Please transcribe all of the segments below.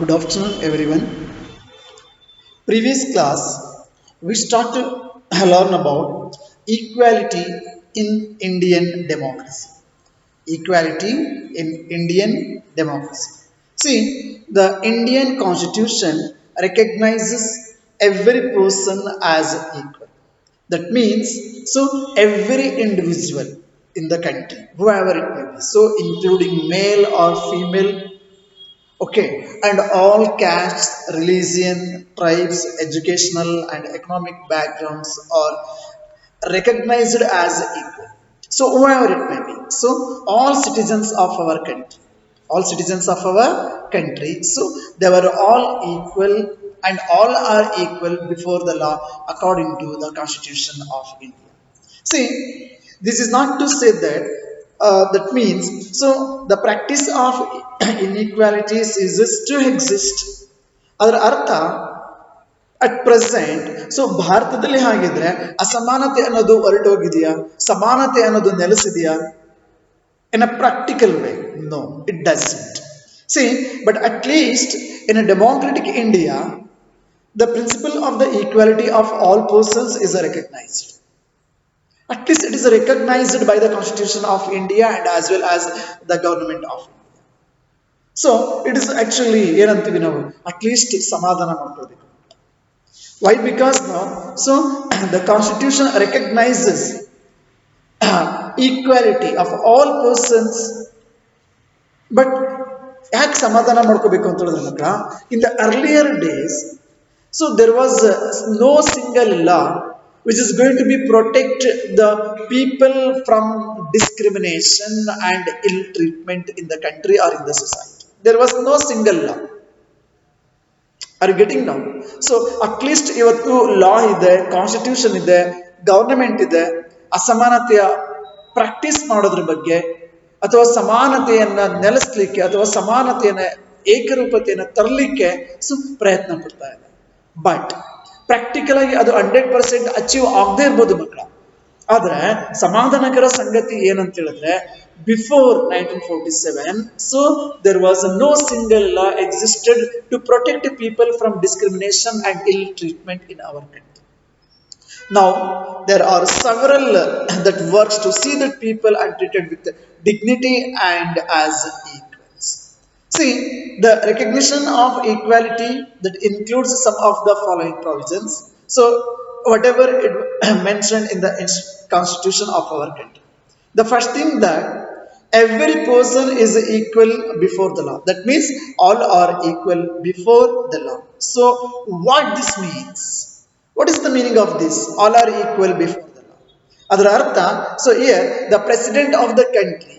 Good afternoon, everyone. Previous class, we started to learn about equality in Indian democracy. Equality in Indian democracy. See, the Indian constitution recognizes every person as equal. That means, so every individual in the country, whoever it may be, so including male or female. Okay, and all castes, religion, tribes, educational and economic backgrounds are recognized as equal. So, whoever it may be. So, all citizens of our country, all citizens of our country, so they were all equal and all are equal before the law according to the Constitution of India. See, this is not to say that that means so the practice of inequalities is to exist. ಅದರ ಅರ್ಥ at present so ಭಾರತದಲ್ಲಿ ಹಾಗಿದ್ರೆ ಅಸಮಾನತೆ ಅನ್ನೋದು ಹೊರಟೋಗಿದೆಯಾ ಸಮಾನತೆ ಅನ್ನೋದು ನೆಲೆಸಿದೆಯಾ in a practical way? No, it doesn't. See, but at least in a democratic India, the principle of the equality of all persons is recognized. At least it is recognized by the Constitution of India and as well as the government of India. So it is actually ಏನಂತೀವಿ ನಾವು at least ಸಮಾಧಾನ ಮಾಡ್ಕೊಳ್ಬೇಕು. Why? Because now, so the Constitution recognizes equality of all persons, but ಯಾಕೆ ಸಮಾಧಾನ ಮಾಡ್ಕೋಬೇಕು ಅಂತ ಹೇಳಿದ್ರೆ ಮಕ್ಕಳ in the earlier days, so there was no single law which is going to be protect the people from discrimination and ill treatment in the country or in the society. There was no single law. Are you getting now? So at least ಇವತ್ತು ಲಾ ಇದೆ, constitution ಇದೆ, government ಇದೆ, ಅಸಮಾನತೆಯ practice ಮಾಡೋದ್ರ ಬಗ್ಗೆ ಅಥವಾ ಸಮಾನತೆಯನ್ನ ನೆಲೆಸಲಿಕ್ಕೆ ಅಥವಾ ಸಮಾನತೆಯನ್ನ ಏಕರೂಪತೆಯನ್ನ ತರಲಿಕ್ಕೆ ಪ್ರಯತ್ನ ಪಡ್ತಾ ಇದೆ. ಬಟ್ ಪ್ರಾಕ್ಟಿಕಲ್ ಆಗಿ ಅದು 100% ಅಚೀವ್ ಆಗದೆ ಇರ್ಬೋದು ಮಕ್ಕಳ. ಆದ್ರೆ ಸಮಾಧಾನಕರ ಸಂಗತಿ ಏನಂತ ಹೇಳಿದ್ರೆ before 1947 so there was no single law existed to protect people from discrimination and ill treatment in our country. Now there are several that works to see that people are treated with dignity and as equals. See, the recognition of equality that includes some of the following provisions. So whatever it mentioned in the constitution of our country. The first thing that every person is equal before the law. That means all are equal before the law. So what this means? What is the meaning of this? All are equal before the law. ಅದರ ಅರ್ಥ, so here the president of the country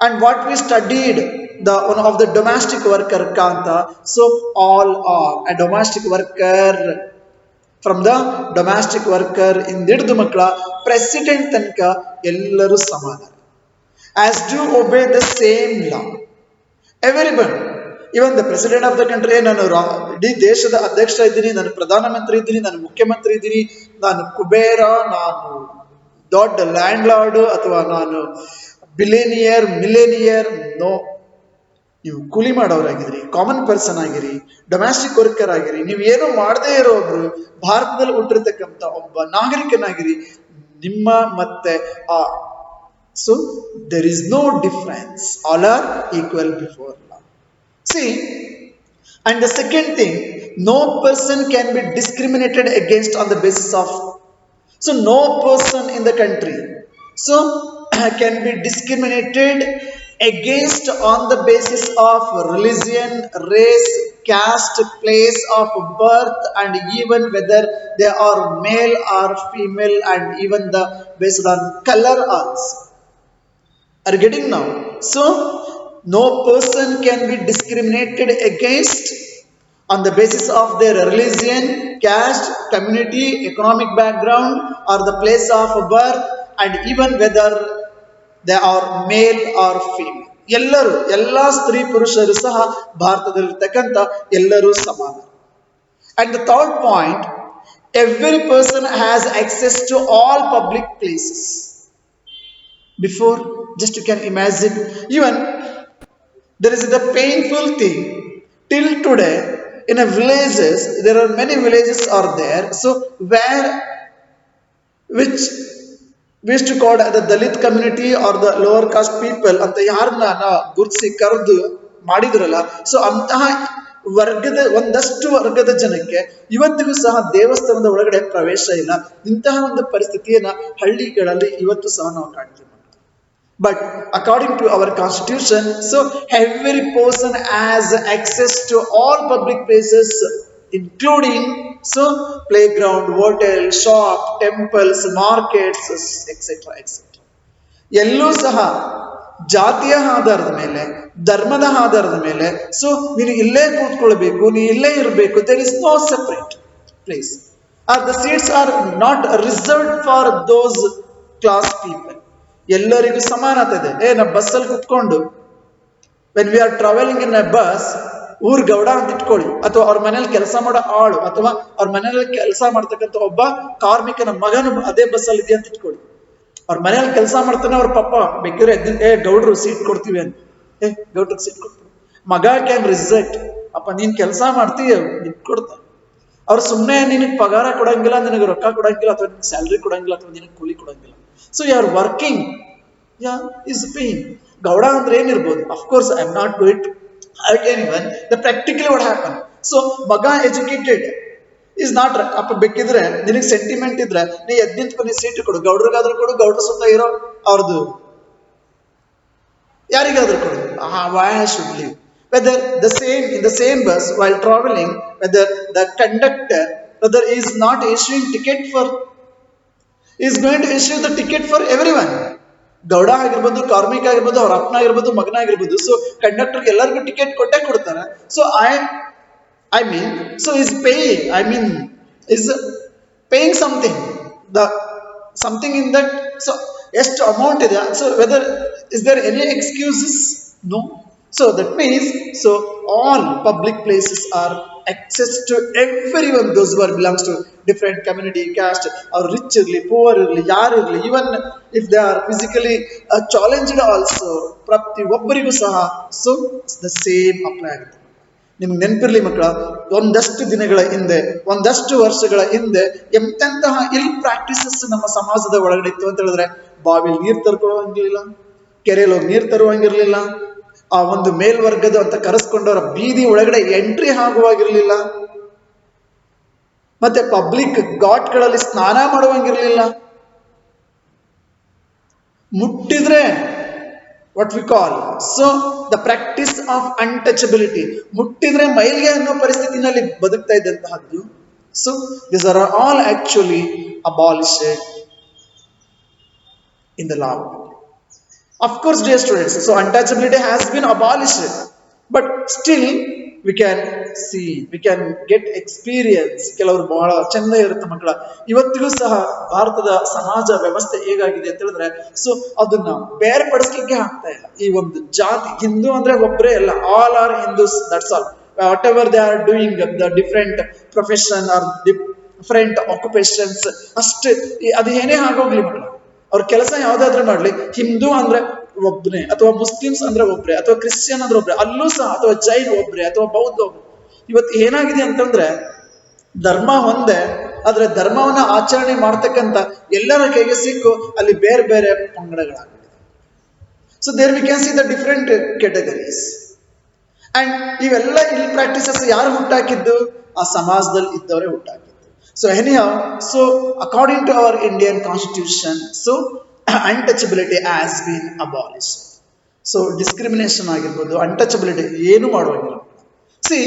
and what we studied, the one of the domestic worker kanta, so all are a domestic worker. From the domestic worker in ಹಿಡಿದು ಮಕ್ಕಳ president ತನಕ ಎಲ್ಲರೂ ಸಮಾನ, as do obey the same law. Everyone, even the president of the country, ನಾನು ಇಡೀ ದೇಶದ ಅಧ್ಯಕ್ಷ ಇದ್ದೀನಿ, ನಾನು ಪ್ರಧಾನಮಂತ್ರಿ ಇದ್ದೀನಿ, ನಾನು ಮುಖ್ಯಮಂತ್ರಿ ಇದ್ದೀನಿ, ನಾನು ಕುಬೇರ, ನಾನು ದೊಡ್ಡ ಲ್ಯಾಂಡ್ ಲಾರ್ಡ್ ಅಥವಾ ನಾನು ಬಿಲಿಯನಿಯರ್ ಮಿಲೇನಿಯರ್, ನೋ. ನೀವು ಕೂಲಿ ಮಾಡೋರಾಗಿರಿ, ಕಾಮನ್ ಪರ್ಸನ್ ಆಗಿರಿ, ಡೊಮ್ಯಾಸ್ಟಿಕ್ ವರ್ಕರ್ ಆಗಿರಿ, ನೀವು ಏನು ಮಾಡದೇ ಇರೋಬ್ರು ಭಾರತದಲ್ಲಿ ಹುಟ್ಟಿರ್ತಕ್ಕಂಥ ಒಬ್ಬ ನಾಗರಿಕನಾಗಿರಿ, ನಿಮ್ಮ ಮತ್ತೆ ಆ so there is no difference, all are equal before law. See, and the second thing, no person can be discriminated against on the basis of, so no person in the country so can be discriminated against on the basis of religion, race, caste, place of birth, and even whether they are male or female, and even the based on color also. Are you getting now? So no person can be discriminated against on the basis of their religion, caste, community, economic background, or the place of birth, and even whether they are male or female. ಎಲ್ಲರೂ, ಎಲ್ಲ ಸ್ತ್ರೀ ಪುರುಷರು ಸಹ ಭಾರತದಲ್ಲಿರ್ತಕ್ಕಂಥ ಎಲ್ಲರೂ ಸಮಾನ. And the third point, every person has access to all public places. Before, just you can imagine, even there is the painful thing till today in a villages there are many villages are there, so where which we used to call the Dalit community or the lower caste people ಅಂತ ಯಾರನ್ನ ಗುರುತಿಸಿ ಕರೆದು ಮಾಡಿದ್ರಲ್ಲ, so ಅಂತಹ ವರ್ಗದ ಒಂದಷ್ಟು ವರ್ಗದ ಜನಕ್ಕೆ ಇವತ್ತಿಗೂ ಸಹ ದೇವಸ್ಥಾನದ ಒಳಗಡೆ ಪ್ರವೇಶ ಇಲ್ಲ. ಇಂತಹ ಒಂದು ಪರಿಸ್ಥಿತಿಯನ್ನ ಹಳ್ಳಿಗಳಲ್ಲಿ ಇವತ್ತು ಸಹ ನಾವು ಕಾಣ್ತೀವಿ. But according to our constitution, so every person has access to all public places, including so playground, hotel, shop, temples, markets, etc. etc. ಎಲ್ಲೂ ಸಹ ಜಾತಿಯ ಆಧಾರದ ಮೇಲೆ, ಧರ್ಮದ ಆಧಾರದ ಮೇಲೆ ಸೊ ನೀನು ಇಲ್ಲೇ ಕೂತ್ಕೊಳ್ಬೇಕು, ನೀ ಇಲ್ಲೇ ಇರಬೇಕು, there is no separate place. The seats are not reserved for those class people. ಎಲ್ಲರಿಗೂ ಸಮಾನತೆ ಇದೆ. ನಾ ಬಸ್ಸಲ್ಲಿ ಕುತ್ಕೊಂಡು when we are travelling in a bus, ಊರ್ ಗೌಡ ಅಂತ ಇಟ್ಕೊಳ್ಳಿ, ಅಥವಾ ಅವ್ರ ಮನೇಲಿ ಕೆಲಸ ಮಾಡೋ ಆಳು, ಅಥವಾ ಅವ್ರ ಮನೇಲಿ ಕೆಲಸ ಮಾಡ್ತಕ್ಕಂಥ ಒಬ್ಬ ಕಾರ್ಮಿಕನ ಮಗನು ಅದೇ ಬಸ್ಸಲ್ಲಿ ಇದೆಯಾ ಅಂತ ಇಟ್ಕೊಳ್ಳಿ. ಅವ್ರ ಮನೇಲಿ ಕೆಲಸ ಮಾಡ್ತಾನೆ, ಅವ್ರ ಪಪ್ಪ ಬೇಕಿದ್ರೆ ಗೌಡ್ರು ಸೀಟ್ ಕೊಡ್ತೀವಿ ಅಂತ, ಗೌಡ್ರಿಗೆ ಸೀಟ್ ಕೊಡ್ತೀವಿ. ಮಗ ಕ್ಯಾನ್ ರಿಸೆಕ್ಟ್, ಅಪ್ಪ ನೀನ್ ಕೆಲಸ ಮಾಡ್ತೀಯ ನಿನ್ ಕೊಡ್ತಾರೆ. ಅವ್ರು ಸುಮ್ಮನೆ ನಿನಗೆ ಪಗಾರ ಕೊಡಂಗಿಲ್ಲ, ನಿನಗೆ ರೊಕ್ಕ ಕೊಡಂಗಿಲ್ಲ, ಅಥವಾ ನಿನಗೆ ಸ್ಯಾಲ್ರಿ ಕೊಡಂಗಿಲ್ಲ, ಅಥವಾ ನಿನಗೆ ಕೂಲಿ ಕೊಡಂಗಿಲ್ಲ. So you are working, is paying. Gowda ಅಂದ್ರೆ ಏನಿರ್ಬೋದು? Of course I am not going to hurt anyone. The practically what happen, so ಮಗ ಎಜುಕೇಟೆಡ್ ಇಸ್ ನಾಟ್, ಅಪ್ಪ ಬೇಕಿದ್ರೆ ನಿನಗೆ ಸೆಂಟಿಮೆಂಟ್ ಇದ್ರೆ ನೀ ಎದ್ದು ನಿಂತ್ಕೊಂಡು ಸೀಟ್ ಕೊಡು, ಗೌಡ್ರಿಗಾದ್ರೂ ಕೊಡು, ಗೌಡ್ರ ಸುತ್ತ ಇರೋ ಅವ್ರದ್ದು ಯಾರಿಗಾದ್ರೂ ಕೊಡು. why I should leave? Whether in the same bus while traveling, whether the conductor whether is not issuing ticket for, is going to issue the ticket for everyone. Gowda ಆಗಿರ್ಬೋದು, ಕಾರ್ಮಿಕ ಆಗಿರ್ಬೋದು, ಅವ್ರ ಅಪ್ಪನ ಆಗಿರ್ಬೋದು, ಮಗನ ಆಗಿರ್ಬೋದು, ಸೊ ಕಂಡಕ್ಟರ್ಗೆ ಎಲ್ಲರಿಗೂ ಟಿಕೆಟ್ ಕೊಟ್ಟೆ ಕೊಡ್ತಾರೆ. So I mean, so is paying, is paying something, the something in that, so ಎಷ್ಟು ಅಮೌಂಟ್ ಇದೆ, so whether is there any excuses? No. So that means, so all public places are access to everyone, those who belongs to different community, caste, or rich irli, poor irli, yaar irli, even if they are physically challenged also, ಪ್ರತಿ ಒಬ್ಬರಿಗೂ ಸಹ so the same apply ಆಗುತ್ತೆ. ನಿಮ್ಗೆ ನೆನಪಿರ್ಲಿ ಮಕ್ಕಳ, ಒಂದಷ್ಟು ದಿನಗಳ ಹಿಂದೆ, ಒಂದಷ್ಟು ವರ್ಷಗಳ ಹಿಂದೆ ಎಂತೆಂತಹ ಇಲ್ ಪ್ರಾಕ್ಟೀಸಸ್ ನಮ್ಮ ಸಮಾಜದ ಒಳಗಡೆ ಇತ್ತು ಅಂತ ಹೇಳಿದ್ರೆ, ಬಾವಿಲಿ ನೀರು ತರ್ಕೊಳ್ಳುವಂಗಿರ್ಲಿಲ್ಲ, ಕೆರೆಯಲ್ಲಿ ಹೋಗಿ ನೀರು ತರುವಂಗಿರ್ಲಿಲ್ಲ, ಆ ಒಂದು ಮೇಲ್ವರ್ಗದ ಅಂತ ಕರೆಸ್ಕೊಂಡವರ ಬೀದಿ ಒಳಗಡೆ ಎಂಟ್ರಿ ಆಗುವಾಗಿರ್ಲಿಲ್ಲ, ಮತ್ತೆ ಪಬ್ಲಿಕ್ ಘಾಟ್ಗಳಲ್ಲಿ ಸ್ನಾನ ಮಾಡುವಂಗಿರ್ಲಿಲ್ಲ, ಮುಟ್ಟಿದ್ರೆ what we call, so the practice of untouchability, ಮುಟ್ಟಿದ್ರೆ ಮೈಲಿಗೆ ಅನ್ನೋ ಪರಿಸ್ಥಿತಿನಲ್ಲಿ ಬದುಕ್ತಾ ಇದ್ದಂತಹದ್ದು. So these are all actually abolished in the law. Of course, dear students, so untouchability has been abolished, but still we can see, we can get experience. ಕೆಲವರು ಬಹಳ ಚಂದ ಇರುತ್ತೆ ಮಕ್ಕಳ, ಇವತ್ತಿಗೂ ಸಹ ಭಾರತದ ಸಮಾಜ ವ್ಯವಸ್ಥೆ ಹೇಗಾಗಿದೆ ಅಂತ ಹೇಳಿದ್ರೆ, ಸೊ ಅದನ್ನ ಬೇರ್ಪಡಿಸ್ಲಿಕ್ಕೆ ಆಗ್ತಾ ಇಲ್ಲ. ಈ ಒಂದು ಜಾತಿ, ಹಿಂದೂ ಅಂದ್ರೆ ಒಬ್ಬರೇ ಅಲ್ಲ, all are Hindus, that's all. What ever they are doing, the different profession are different occupations, ಅಷ್ಟೇ ಅದು ಏನೇ ಆಗೋಗ್ಲಿ ಮಕ್ಕಳ, ಅವ್ರ ಕೆಲಸ ಯಾವ್ದಾದ್ರು ಮಾಡ್ಲಿ, ಹಿಂದೂ ಅಂದ್ರೆ ಒಬ್ನೇ, ಅಥವಾ ಮುಸ್ಲಿಮ್ಸ್ ಅಂದ್ರೆ ಒಬ್ರೆ, ಅಥವಾ ಕ್ರಿಶ್ಚಿಯನ್ ಅಂದ್ರೆ ಒಬ್ರೆ, ಅಲ್ಲೂ ಸಹ, ಅಥವಾ ಜೈನ್ ಒಬ್ರೆ, ಅಥವಾ ಬೌದ್ಧ ಒಬ್ರೆ. ಇವತ್ತು ಏನಾಗಿದೆ ಅಂತಂದ್ರೆ, ಧರ್ಮ ಒಂದೇ, ಆದ್ರೆ ಧರ್ಮವನ್ನ ಆಚರಣೆ ಮಾಡ್ತಕ್ಕಂಥ ಎಲ್ಲರ ಕೈಗೆ ಸಿಕ್ಕು ಅಲ್ಲಿ ಬೇರೆ ಬೇರೆ ಪಂಗಡಗಳಾಗಿದೆ. So there we can see the different categories. And ಇವೆಲ್ಲ ಇಲ್ ಪ್ರಾಕ್ಟೀಸಸ್ ಯಾರು ಹುಟ್ಟಾಕಿದ್ದು? ಆ ಸಮಾಜದಲ್ಲಿ ಇದ್ದವರೇ ಹುಟ್ಟಾಕಿದ್ದು. So anyhow, so according to our Indian constitution, so untouchability has been abolished. So discrimination ಆಗಿರ್ಬೋದು, untouchability ಏನು ಮಾಡುವಂಗಿಲ್ಲ. See,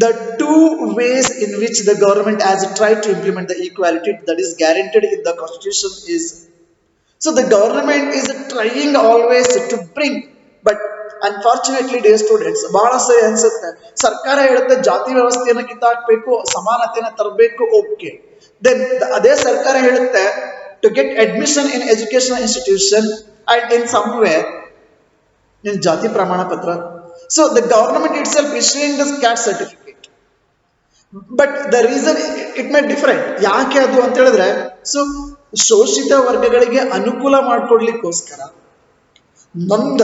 the two ways in which the government has tried to implement the equality that is guaranteed in the constitution is, so the government is trying always to bring, but unfortunately day students, ಬಹಳ ಸರಿ ಅನ್ಸುತ್ತೆ, ಸರ್ಕಾರ ಹೇಳುತ್ತೆ ಜಾತಿ ವ್ಯವಸ್ಥೆಯನ್ನು ಕಿತ್ತಾಕ್ಬೇಕು, ಸಮಾನತೆಯನ್ನು ತರಬೇಕು, okay. Then ಅದೇ ಸರ್ಕಾರ ಹೇಳುತ್ತೆ to get admission in educational institution and in somewhere ನಿನ್ ಜಾತಿ ಪ್ರಮಾಣ ಪತ್ರ. So the government itself issuing the caste certificate, but the reason it may different. ಯಾಕೆ ಅದು ಅಂತ ಹೇಳಿದ್ರೆ, ಸೊ ಶೋಷಿತ ವರ್ಗಗಳಿಗೆ ಅನುಕೂಲ ಮಾಡಿಕೊಡ್ಲಿಕ್ಕೋಸ್ಕರ, ನೊಂದ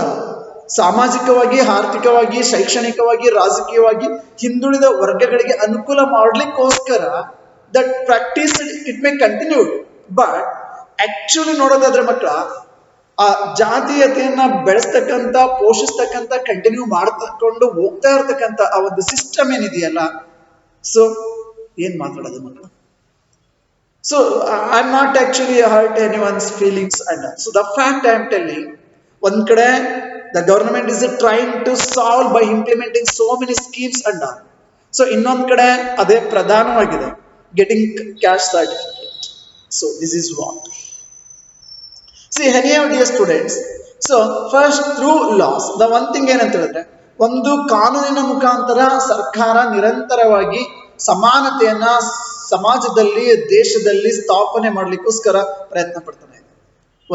ಸಾಮಾಜಿಕವಾಗಿ, ಆರ್ಥಿಕವಾಗಿ, ಶೈಕ್ಷಣಿಕವಾಗಿ, ರಾಜಕೀಯವಾಗಿ ಹಿಂದುಳಿದ ವರ್ಗಗಳಿಗೆ ಅನುಕೂಲ ಮಾಡಲಿಕ್ಕೋಸ್ಕರ that practice it may continued. But actually ನೋಡೋದಾದ್ರೆ ಮಕ್ಕಳ, ಆ ಜಾತೀಯತೆಯನ್ನ ಬೆಳೆಸ್ತಕ್ಕಂಥ, ಪೋಷಿಸ್ತಕ್ಕಂಥ, ಕಂಟಿನ್ಯೂ ಮಾಡ್ತಕೊಂಡು ಹೋಗ್ತಾ ಇರ್ತಕ್ಕಂಥ ಆ ಒಂದು ಸಿಸ್ಟಮ್ ಏನಿದೆಯಲ್ಲ, ಸೊ ಏನ್ ಮಾತಾಡೋದು ಮಕ್ಕಳು? So I'm not actually hurt anyone's feelings and all. So the fact I am telling, one kade the government is trying to solve by implementing so many schemes and all. So ಇನ್ನೊಂದ್ ಕಡೆ ಅದೇ ಪ್ರಧಾನವಾಗಿದೆ, getting cash certificate. So this is what. See, anyhow dear students, so first through laws, the one thing ಏನಂತ ಹೇಳಿದ್ರೆ, ಒಂದು ಕಾನೂನಿನ ಮುಖಾಂತರ ಸರ್ಕಾರ ನಿರಂತರವಾಗಿ ಸಮಾನತೆಯನ್ನ ಸಮಾಜದಲ್ಲಿ, ದೇಶದಲ್ಲಿ ಸ್ಥಾಪನೆ ಮಾಡಲಿಕ್ಕೋಸ್ಕರ ಪ್ರಯತ್ನ ಪಡ್ತಾನೆ ಇದೆ.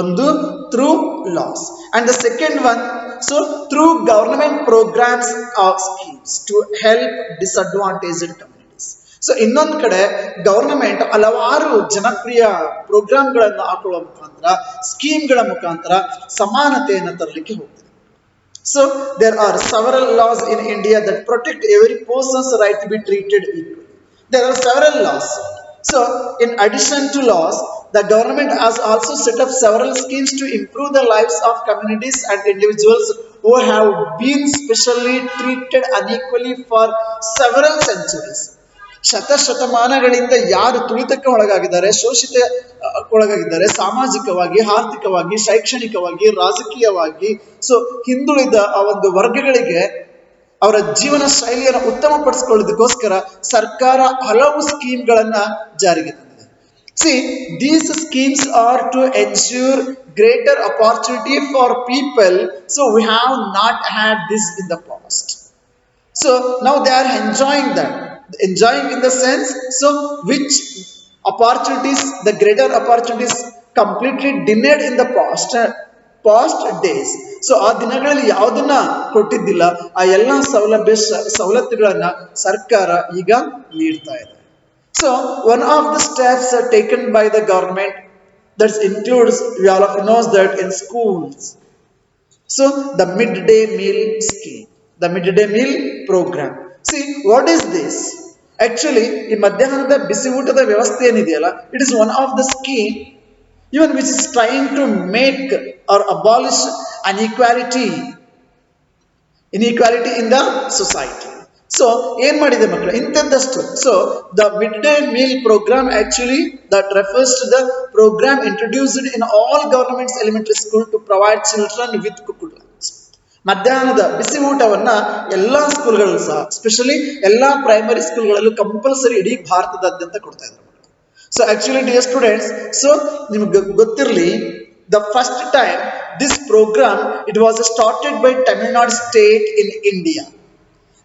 ಒಂದು through laws, and the second one, so through government programmes of schemes to help disadvantaged communities. So ಇನ್ನೊಂದು ಕಡೆ ಗವರ್ನಮೆಂಟ್ ಹಲವಾರು ಜನಪ್ರಿಯ ಪ್ರೋಗ್ರಾಮ್ಗಳನ್ನು ಹಾಕೊಳ್ಳುವ ಮುಖಾಂತರ, ಸ್ಕೀಮ್ಗಳ ಮುಖಾಂತರ ಸಮಾನತೆಯನ್ನು ತರಲಿಕ್ಕೆ ಹೋಗ್ತದೆ. So there are several laws in India that protect every person's right to be treated equally. There are several laws. So in addition to laws, the government has also set up several schemes to improve the lives of communities and individuals who have been specially treated unequally for several centuries. ಶತಶತಮಾನಗಳಿಂದ ಯಾರು ತುಳಿತಕ್ಕೆ ಒಳಗಾಗಿದ್ದಾರೆ, ಶೋಷಿತ ಒಳಗಾಗಿದ್ದಾರೆ, ಸಾಮಾಜಿಕವಾಗಿ, ಆರ್ಥಿಕವಾಗಿ, ಶೈಕ್ಷಣಿಕವಾಗಿ, ರಾಜಕೀಯವಾಗಿ, so ಹಿಂದುಳಿದ ಆ ಒಂದು ವರ್ಗಗಳಿಗೆ ಅವರ ಜೀವನ ಶೈಲಿಯನ್ನು ಉತ್ತಮಪಡಿಸಿಕೊಳ್ಳೋದಕ್ಕೋಸ್ಕರ ಸರ್ಕಾರ ಹಲವು ಸ್ಕೀಮ್ಗಳನ್ನ ಜಾರಿಗೆ ತಂದಿದೆ. See, these schemes are to ensure greater opportunity for people, so we have not had this in the past. So now they are enjoying that. Enjoying in the sense, so which opportunities, the greater opportunities completely denied in the past days. So ಆ ದಿನಗಳಲ್ಲಿ ಯಾವುದನ್ನ ಕೊಟ್ಟಿದ್ದಿಲ್ಲ, ಆ ಎಲ್ಲ ಸವಲತ್ತುಗಳನ್ನ ಸರ್ಕಾರ ಈಗ ನೀಡ್ತಾ ಇದೆ. So one of the steps taken by the government that includes, we all of knows that in schools, so the midday meal scheme, the midday meal program. See, what is this? Actually, ಈ ಮಧ್ಯಾಹ್ನದ ಬಿಸಿ ಊಟದ ವ್ಯವಸ್ಥೆ ಏನಿದೆಯಲ್ಲ, it is one of the scheme even which is trying to make or abolish inequality in the society. So ಏನ್ ಮಾಡಿದೆ ಮಕ್ಕಳು ಇಂಥದ್ದಷ್ಟು. So the mid day meal programme actually that refers to the program introduced in all government's elementary school to provide children with cooked lunch. ಮಧ್ಯಾಹ್ನದ ಬಿಸಿ ಊಟವನ್ನ ಎಲ್ಲಾ ಸ್ಕೂಲ್ಗಳಲ್ಲೂ ಸಹ, specially ಎಲ್ಲಾ primary ಸ್ಕೂಲ್ಗಳಲ್ಲೂ compulsory ಇಡೀ ಭಾರತದಾದ್ಯಂತ ಕೊಡ್ತಾ ಇದ್ದಾರೆ. So actually dear students, so ನಿಮ್ಗೆ ಗೊತ್ತಿರಲಿ, the first time this program, it was started by Tamil Nadu state in India.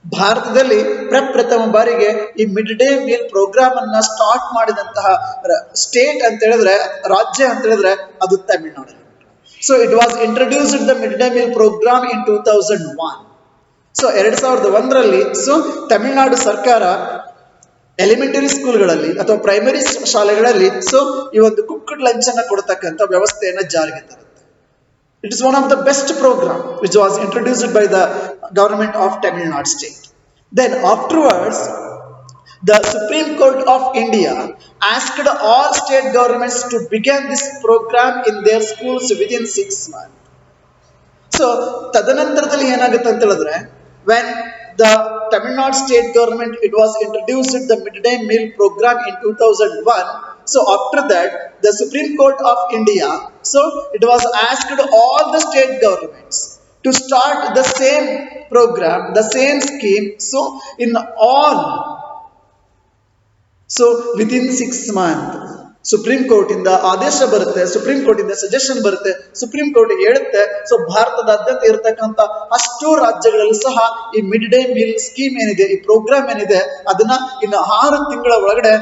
ಭಾರತದಲ್ಲಿ ಪ್ರಪ್ರಥಮ ಬಾರಿಗೆ ಈ ಮಿಡ್ ಡೇ ಮೀಲ್ ಪ್ರೋಗ್ರಾಮ್ ಅನ್ನ ಸ್ಟಾರ್ಟ್ ಮಾಡಿದಂತಹ ಸ್ಟೇಟ್ ಅಂತ ಹೇಳಿದ್ರೆ, ರಾಜ್ಯ ಅಂತ ಹೇಳಿದ್ರೆ ಅದು Tamil Nadu. So it was introduced the mid day meal programme in 2001. So 2001ರಲ್ಲಿ ಸೊ ತಮಿಳುನಾಡು ಸರ್ಕಾರ ಎಲಿಮೆಂಟರಿ ಸ್ಕೂಲ್ಗಳಲ್ಲಿ ಅಥವಾ ಪ್ರೈಮರಿ ಶಾಲೆಗಳಲ್ಲಿ ಸೊ ಈ ಒಂದು ಕುಕ್ಡ್ ಲಂಚ್ ಅನ್ನ ಕೊಡತಕ್ಕಂಥ ವ್ಯವಸ್ಥೆಯನ್ನ ಜಾರಿಗೆ ತರುತ್ತೆ. It is one of the best program which was introduced by the government of Tamil Nadu state. Then afterwards, the Supreme Court of India asked all state governments to begin this program in their schools within 6 months. So ತದನಂತರದಲ್ಲಿ ಏನಾಗುತ್ತೆ ಅಂತ ಹೇಳಿದ್ರೆ, when the Tamil Nadu state government, it was introduced the midday meal program in 2001. So after that, the Supreme Court of India, so it was asked all the state governments to start the same program, the same scheme, so in all, so within 6 months. Supreme court ಇಂದ ಆದೇಶ ಬರುತ್ತೆ, supreme court ಇಂದ suggestion ಬರುತ್ತೆ, supreme Court ಹೇಳುತ್ತೆ. So ಭಾರತದಾದ್ಯಂತ ಇರತಕ್ಕಂತ ಅಷ್ಟು ರಾಜ್ಯಗಳಲ್ಲೂ ಸಹ ಈ ಮಿಡ್ ಡೇ ಮೀಲ್ ಸ್ಕೀಮ್ ಏನಿದೆ, ಈ ಪ್ರೋಗ್ರಾಮ್ ಏನಿದೆ, ಅದನ್ನ ಇನ್ನು 6 ತಿಂಗಳ ಒಳಗಡೆ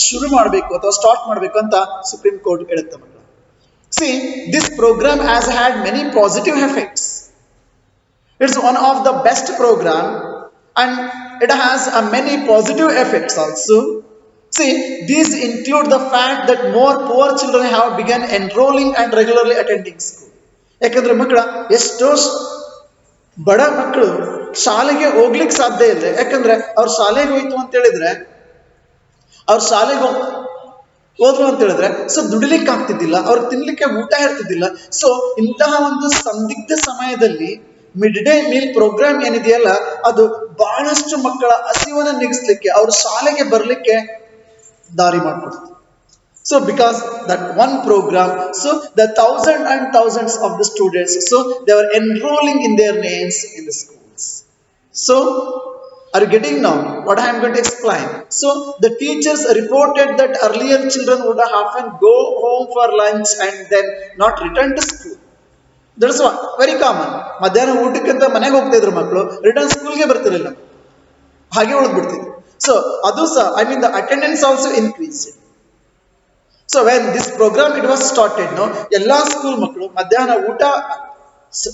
ಶುರು ಮಾಡಬೇಕು ಅಥವಾ ಸ್ಟಾರ್ಟ್ ಮಾಡಬೇಕು ಅಂತ ಸುಪ್ರೀಂ ಕೋರ್ಟ್ ಹೇಳುತ್ತೆ ಮಕ್ಕಳು. See, this programme has had many positive effects. It's one of the best programme and it has many positive effects also. See, these include the fact that more poor children have begun enrolling and regularly attending school. ಯಾಕಂದ್ರೆ ಮಕ್ಕಳ ಎಷ್ಟೋ ಬಡ ಮಕ್ಕಳು ಶಾಲೆಗೆ ಹೋಗ್ಲಿಕ್ಕೆ ಸಾಧ್ಯ ಇಲ್ಲ, ಯಾಕಂದ್ರೆ ಅವ್ರ ಶಾಲೆಗೆ ಹೋಯ್ತು ಅಂತ ಹೇಳಿದ್ರೆ, ಅವ್ರ ಶಾಲೆಗೆ ಹೋದ್ರು ಅಂತ ಹೇಳಿದ್ರೆ ಸೊ ದುಡಿಲಿಕ್ಕೆ ಆಗ್ತಿದ್ದಿಲ್ಲ, ಅವ್ರಿಗೆ ತಿನ್ಲಿಕ್ಕೆ ಊಟ ಇರ್ತಿದ್ದಿಲ್ಲ. ಸೊ ಇಂತಹ ಒಂದು ಸಂದಿಗ್ಧ ಸಮಯದಲ್ಲಿ ಮಿಡ್ ಡೇ ಮೀಲ್ ಪ್ರೋಗ್ರಾಮ್ ಏನಿದೆಯಲ್ಲ, ಅದು ಬಹಳಷ್ಟು ಮಕ್ಕಳ ಹಸಿವನ್ನ ನೀಗಿಸ್ಲಿಕ್ಕೆ, ಅವ್ರ ಶಾಲೆಗೆ ಬರ್ಲಿಕ್ಕೆ ದಾರಿ ಮಾಡಿಕೊಡ್ತು. So because that one program, so the thousands and thousands of the students, so they were enrolling in their names in the schools. So are you getting now what I am going to explain? So the teachers reported that earlier children would often go home for lunch and then not return to school. That's what very common. ಮಧ್ಯಾಹ್ನ ಊಟಕ್ಕಂತ ಮನೆಗೆ ಹೋಗ್ತಾ ಇದ್ರು ಮಕ್ಕಳು, return ಸ್ಕೂಲ್ಗೆ ಬರ್ತಿರಲಿಲ್ಲ, ಹಾಗೆ ಉಳಿದ್ಬಿಡ್ತಿದ್ರು. So ಅದು ಸಹ I mean the attendance also increase. So when this programme it was started no, ಎಲ್ಲಾ ಸ್ಕೂಲ್ ಮಕ್ಕಳು ಮಧ್ಯಾಹ್ನ ಊಟ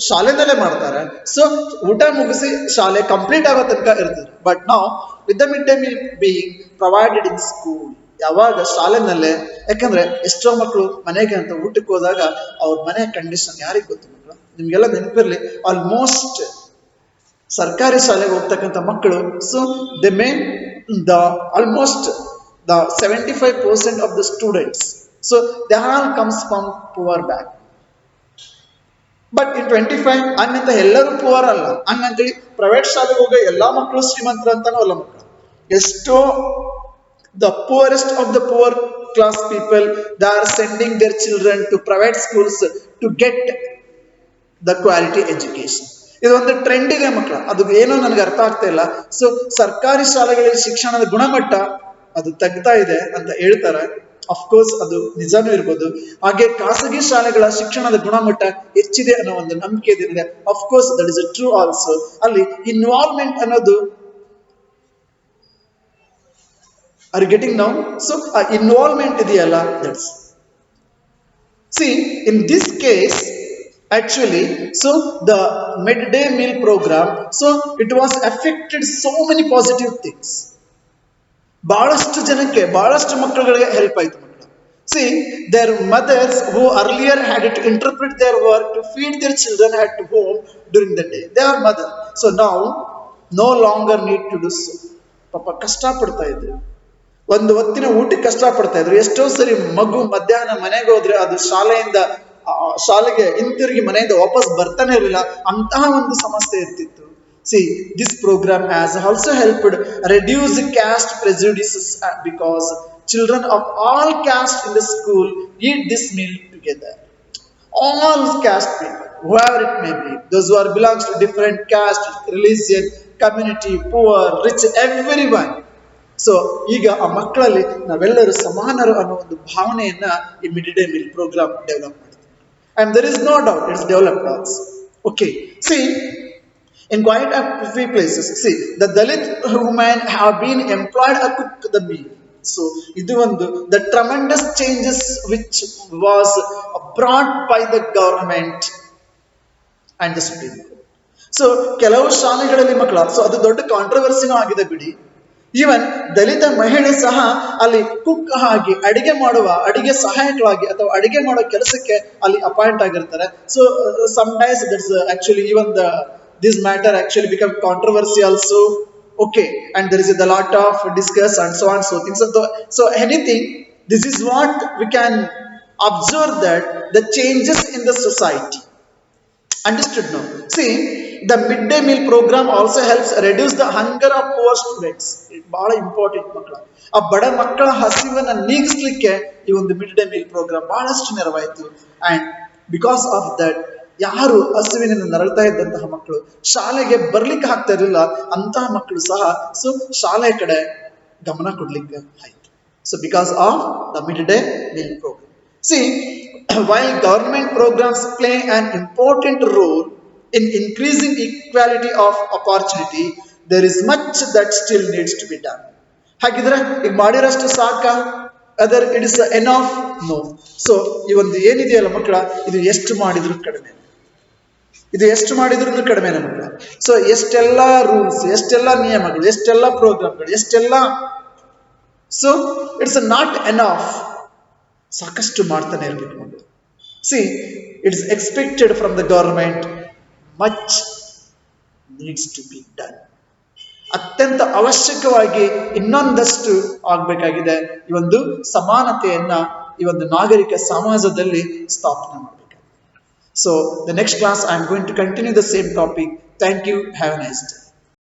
ಶಾಲೆನಲ್ಲೇ ಮಾಡ್ತಾರೆ. ಸೊ ಊಟ ಮುಗಿಸಿ ಶಾಲೆ ಕಂಪ್ಲೀಟ್ ಆಗೋ ತನಕ ಇರ್ತದೆ. ಬಟ್ ನಾವು with the mid day meal being provided in school, ಯಾವಾಗ ಶಾಲೆನಲ್ಲೇ, ಯಾಕಂದ್ರೆ ಎಷ್ಟೋ ಮಕ್ಕಳು ಮನೆಗೆ ಅಂತ ಊಟಕ್ಕೆ ಹೋದಾಗ ಅವ್ರ ಮನೆ ಕಂಡೀಷನ್ ಯಾರಿಗೆ ಗೊತ್ತು ಮಕ್ಕಳು, ನಿಮ್ಗೆಲ್ಲ ನೆನಪಿರ್ಲಿ, ಆಲ್ಮೋಸ್ಟ್ ಸರ್ಕಾರಿ ಶಾಲೆಗೆ ಹೋಗ್ತಕ್ಕಂಥ ಮಕ್ಕಳು, so they may the almost the 75% of the students, so they all comes from poor background. But in 25 ಹಂಗಂತ ಎಲ್ಲರೂ ಪುವರ್ ಅಲ್ಲ, ಹಂಗಂತೇಳಿ ಪ್ರೈವೇಟ್ ಶಾಲೆಗೆ ಹೋಗೋ ಎಲ್ಲಾ ಮಕ್ಕಳು ಶ್ರೀಮಂತರ ಅಂತಾನೂ ಅಲ್ಲ ಮಕ್ಕಳು. ಎಷ್ಟೋ the poorest of the poor class people they are sending their children to private schools to get the quality education. ಇದೊಂದು ಟ್ರೆಂಡ್ ಇದೆ ಮಕ್ಕಳ, ಅದು ಏನೋ ನನಗೆ ಅರ್ಥ ಆಗ್ತಾ ಇಲ್ಲ. ಸೊ ಸರ್ಕಾರಿ ಶಾಲೆಗಳಲ್ಲಿ ಶಿಕ್ಷಣದ ಗುಣಮಟ್ಟ ಅದು ತಗ್ತಾ ಇದೆ ಅಂತ ಹೇಳ್ತಾರೆ. ಅಫ್ಕೋರ್ಸ್ ಅದು ನಿಜಾನೂ ಇರ್ಬೋದು. ಹಾಗೆ ಖಾಸಗಿ ಶಾಲೆಗಳ ಶಿಕ್ಷಣದ ಗುಣಮಟ್ಟ ಹೆಚ್ಚಿದೆ ಅನ್ನೋ ಒಂದು ನಂಬಿಕೆ ಇದೆ. Of course that is true also. ಅಲ್ಲಿ ಇನ್ವಾಲ್ವ್ಮೆಂಟ್ ಅನ್ನೋದು, ಆರ್ ಗೆಟಿಂಗ್ ನೌ? ಸೊ ಆ ಇನ್ವಾಲ್ವ್ಮೆಂಟ್ ಇದೆಯಲ್ಲ, that's C in this case actually, so the midday meal program, so it was affected so many positive things. ಬಹಳಷ್ಟು ಜನಕ್ಕೆ, ಬಹಳಷ್ಟು ಮಕ್ಕಳುಗಳಿಗೆ ಹೆಲ್ಪ್ ಆಯ್ತು ಮಕ್ಕಳು. See their mothers who earlier had to interpret their work to feed their children had to home during the day, they are mother. So ನಾವು no longer need to do so. ಪಾಪ ಕಷ್ಟಪಡ್ತಾ ಇದ್ರು, ಒಂದು ಹೊತ್ತಿನ ಊಟಕ್ಕೆ ಕಷ್ಟಪಡ್ತಾ ಇದ್ರು. ಎಷ್ಟೋ ಸರಿ ಮಗು ಮಧ್ಯಾಹ್ನ ಮನೆಗೆ ಹೋದ್ರೆ ಅದು ಶಾಲೆಗೆ ಹಿಂತಿರುಗಿ ಮನೆಯಿಂದ ವಾಪಸ್ ಬರ್ತಾನೆ ಇರಲಿಲ್ಲ, ಅಂತಹ ಒಂದು ಸಮಸ್ಯೆ ಇರ್ತಿತ್ತು. See, this program has also helped reduce caste prejudices because children of all caste in the school eat this meal together. All caste people, whoever it may be, those who are belongs to different caste, religion, community, poor, rich, everyone. So ಈಗ ಆ ಮಕ್ಕಳಲ್ಲಿ ನಾವೆಲ್ಲರೂ ಸಮಾನರು ಅನ್ನೋ ಒಂದು ಭಾವನೆಯನ್ನ ಈ mid day meal programme develop ಮಾಡಿದೆ. And there is no doubt it's developed also. Okay, see, in quite a few places, see, the Dalit women have been employed to cook the meal. So, idu one the tremendous changes which was brought by the government and the Supreme Court. So, ಕೆಲವು ಶಾಲೆಗಳಲ್ಲಿ ಮಕ್ಕಳ, so ಅದು ದೊಡ್ಡ ಕಾಂಟ್ರವರ್ಸಿನೂ ಆಗಿದೆ ಬಿಡಿ. Even ದಲಿತ ಮಹಿಳೆ ಸಹ ಅಲ್ಲಿ ಕುಕ್ ಆಗಿ ಅಡಿಗೆ ಸಹಾಯಕವಾಗಿ ಅಥವಾ ಅಡಿಗೆ ಮಾಡೋ ಕೆಲಸಕ್ಕೆ ಅಲ್ಲಿ ಅಪಾಯಿಂಟ್ ಆಗಿರ್ತಾರೆ. So sometimes that's actually even this matter actually become controversy also. Okay, and there is a lot of discuss and so on, so things. So anything, this is what we can observe, that the changes in the society. Understood now? See, the midday meal program also helps reduce the hunger of poor students. ಬಹಳ important ಮಕ್ಕಳ, ಆ ಬಡ ಮಕ್ಕಳ ಹಸಿವನ್ನ ನೀಗಿಸ್ಲಿಕ್ಕೆ ಈ ಒಂದು mid day meal program ಬಹಳಷ್ಟು ನೆರವಾಯಿತು. And because of that, ಯಾರು ಹಸಿವಿನಿಂದ ನರಳ್ತಾ ಇದ್ದಂತಹ ಮಕ್ಕಳು ಶಾಲೆಗೆ ಬರ್ಲಿಕ್ಕೆ ಆಗ್ತಾ ಇರಲಿಲ್ಲ, ಅಂತಹ ಮಕ್ಕಳು ಸಹ ಸೊ ಶಾಲೆ ಕಡೆ ಗಮನ ಕೊಡ್ಲಿಕ್ಕೆ ಆಯ್ತು. So because of the mid day meal programme. See, while government programs play an important role in increasing equality of opportunity, there is much that still needs to be done. ಹಾಗಿದ್ರೆ ಈಗ ಮಾಡಿರೋಷ್ಟು ಸಾಕಾ? Other it is enough? No. So ಈ ಒಂದು ಏನಿದೆಯಲ್ಲ ಮಕ್ಕಳ, ಇದು ಎಷ್ಟು ಮಾಡಿದ್ರು ಕಡಿಮೆ, ಇದು ಎಷ್ಟು ಮಾಡಿದ್ರು ಕಡಿಮೆನೆ ಮಕ್ಕಳ. ಸೊ ಎಷ್ಟೆಲ್ಲ ರೂಲ್ಸ್, ಎಷ್ಟೆಲ್ಲ ನಿಯಮಗಳು, ಎಷ್ಟೆಲ್ಲ ಪ್ರೋಗ್ರಾಮ್ಗಳು, ಎಷ್ಟೆಲ್ಲ, ಸೊ ಇಟ್ಸ್ ನಾಟ್ ಎನಫ್. ಸಾಕಷ್ಟು ಮಾಡ್ತಾನೆ ಇರಬೇಕು ಮಕ್ಕಳು. See, it's expected from the government much needs to be done. ಅತ್ಯಂತ ಅವಶ್ಯಕವಾಗಿ ಇನ್ನೊಂದಷ್ಟು ಆಗಬೇಕಾಗಿದೆ. ಈ ಒಂದು ಸಮಾನತೆಯನ್ನ ಈ ಒಂದು ನಾಗರಿಕ ಸಮಾಜದಲ್ಲಿ ಸ್ಥಾಪನೆ ಮಾಡಬೇಕು. So the next class I am going to continue the same topic. Thank you. Have a nice day.